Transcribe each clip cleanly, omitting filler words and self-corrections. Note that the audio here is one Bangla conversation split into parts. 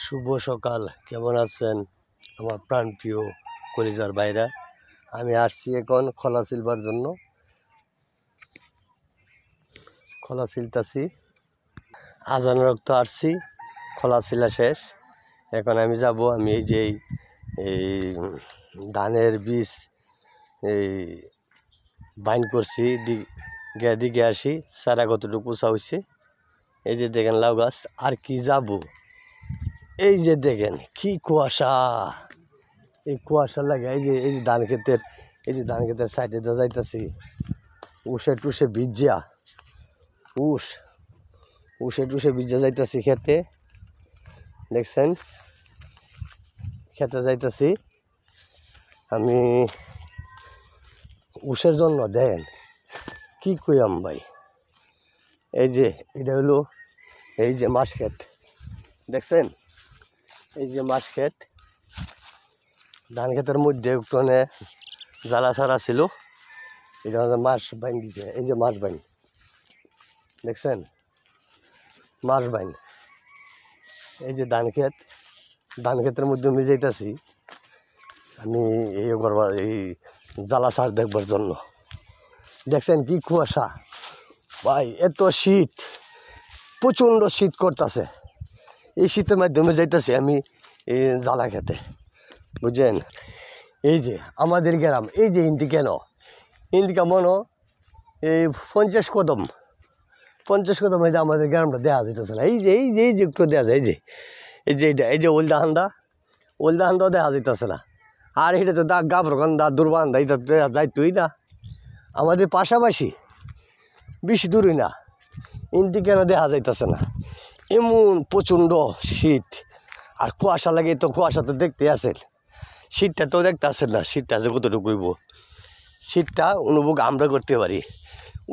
শুভ সকাল, কেমন আছেন আমার প্রাণপ্রিয় কলিজার ভাইরা? আমি আসছি এখন খোলা সিলবার জন্য, খোলা সিলতাছি। আজান রক্ত আসছি, খোলা সিলা শেষ। এখন আমি যাব, আমি এই যে এই ধানের বীজ এই বাইন করছি, দিকে আসি সারা কতটুকু উঁচা হয়েছে। এই যে দেখেন লাউ গাছ, আর কি যাব। এই যে দেখেন কি কুয়াশা, এই কুয়াশা লাগে। এই যে ধান ক্ষেতের, এই যে ধান ক্ষেতের সাইডে তো যাইতেছি, উষে টুসে ভিজিয়া, উষে টুসে ভিজা যাইতেছি খেতে। দেখছেন খেতে যাইতেছি আমি উষের জন্য। দেখেন কি কইয়াম ভাই, এই যে এটা হলো এই যে মাছ ক্ষেত, দেখছেন এই যে মাছ ক্ষেত। ধান ক্ষেতের মধ্যে একটুখানে জ্বালা ছাড়া ছিল, এটা আমাদের মাছ বাইন দিছে। এই যে মাছ বাইন, দেখছেন মাছ বাইন। এই যে ধান ক্ষেত, ধান ক্ষেতের মধ্যে আমি যাইতেছি আমি এই করবার, এই জ্বালা ছাড় দেখবার জন্য। দেখছেন কি কুয়াশা ভাই, এত শীত, প্রচণ্ড শীত করতেছে। এই শীতের মাধ্যমে যাইতেছি আমি এই জ্বালা খেতে, বুঝছেন। এই যে আমাদের গ্রাম, এই যে হিন্দি কেন হিন্দিকা মনো এই 50 কদম এই যে আমাদের গ্রামটা দেওয়া যেতেছে না। এই যে একটু দেওয়া যায়, এই যে ওলদাহান্দাও দেখা যেতেছে না। আর এটা তো গাভরকান্দা দুর্বান্ধা, এটা দেওয়া যাইতই না। আমাদের পাশাপাশি বেশি দূরই না, হিন্দি কেন দেখা যাইতেছে না। এমন প্রচণ্ড শীত আর কুয়াশা লাগে, তো কুয়াশা তো দেখতে আসেন, শীতটা তো দেখতে আসেন না। শীতটা আছে কতটুকু হইব, শীতটা অনুভব আমরা করতে পারি।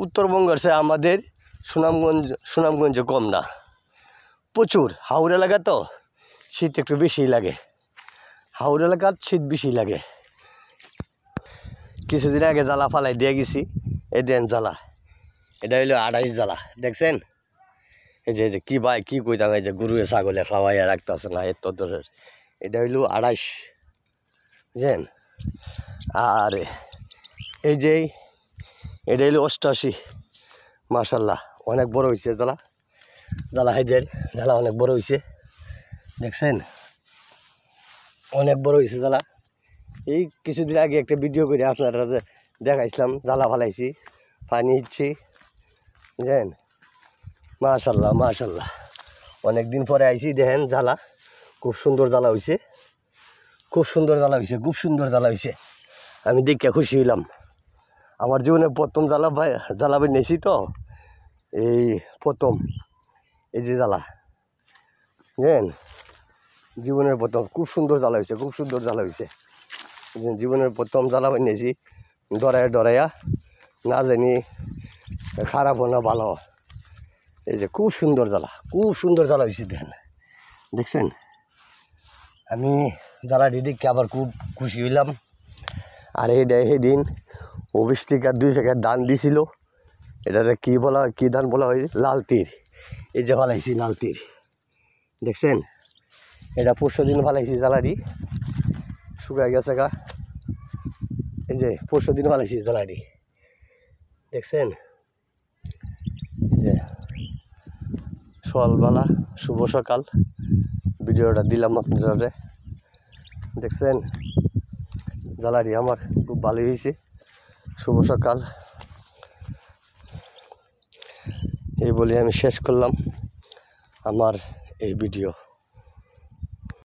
উত্তরবঙ্গের সে আমাদের সুনামগঞ্জে কম না, প্রচুর। হাওড় এলাকা তো শীত একটু বেশিই লাগে, হাওড় এলাকার শীত বেশি লাগে। কিছুদিন আগে জ্বালা ফালাই দিয়ে গেছি, এই দেন জ্বালা, এটা হইলো 28 জ্বালা। দেখছেন এই যে কি ভাই কি কইতাম, এই যে গরুয়ে ছাগলে খাওয়াইয়া রাখতেছে না এত দূরের, এটা হইলো 28, বুঝলেন। আর এই যে এটা হইলো 88। মাশাল্লাহ অনেক বড় হয়েছে জ্বালা হাইদের জ্বালা অনেক বড় হয়েছে, দেখছেন অনেক বড় হয়েছে জ্বালা। এই কিছুদিন আগে একটা ভিডিও করে আপনারা যে দেখাইছিলাম, জ্বালা ফালাইছি, পানি দিচ্ছি, বুঝলেন। মাশাল্লাহ অনেক দিন পরে আইছি, দেখেন জ্বালা খুব সুন্দর জ্বালা হয়েছে, খুব সুন্দর জ্বালা হয়েছে। আমি দেখে খুশি হইলাম। আমার জীবনে প্রথম জ্বালা নিয়েছি তো, এই প্রথম এই যে জ্বালা, বুঝলেন, জীবনের প্রথম খুব সুন্দর জ্বালা হয়েছে, জীবনের প্রথম জ্বালা নিয়েছি। ডরাইয়া না জানি খারাপ হো না ভালো, এই যে খুব সুন্দর জ্বালা হয়েছে। দেখছেন আমি জ্বালাটি দেখে আবার খুব খুশি হইলাম। আর সেদিন অফিস থেকে 2 প্যাকেট ধান দিছিল, এটারে কি ধান বলা হয়, লাল তীর। এই যে ফালাইছি লাল তীর, দেখছেন এটা 400 দিন ফালাইছি, জ্বালাটি শুকায় গেছে গা। এই যে 400 দিন ফালাইছি জ্বালাটি, দেখছেন। এই যে সকালবেলা শুভ সকাল ভিডিওটা দিলাম আপনারা, দেখছেন জ্বালাটি আমার খুব ভালোই হয়েছে। শুভ সকাল এই বলে আমি শেষ করলাম আমার এই ভিডিও।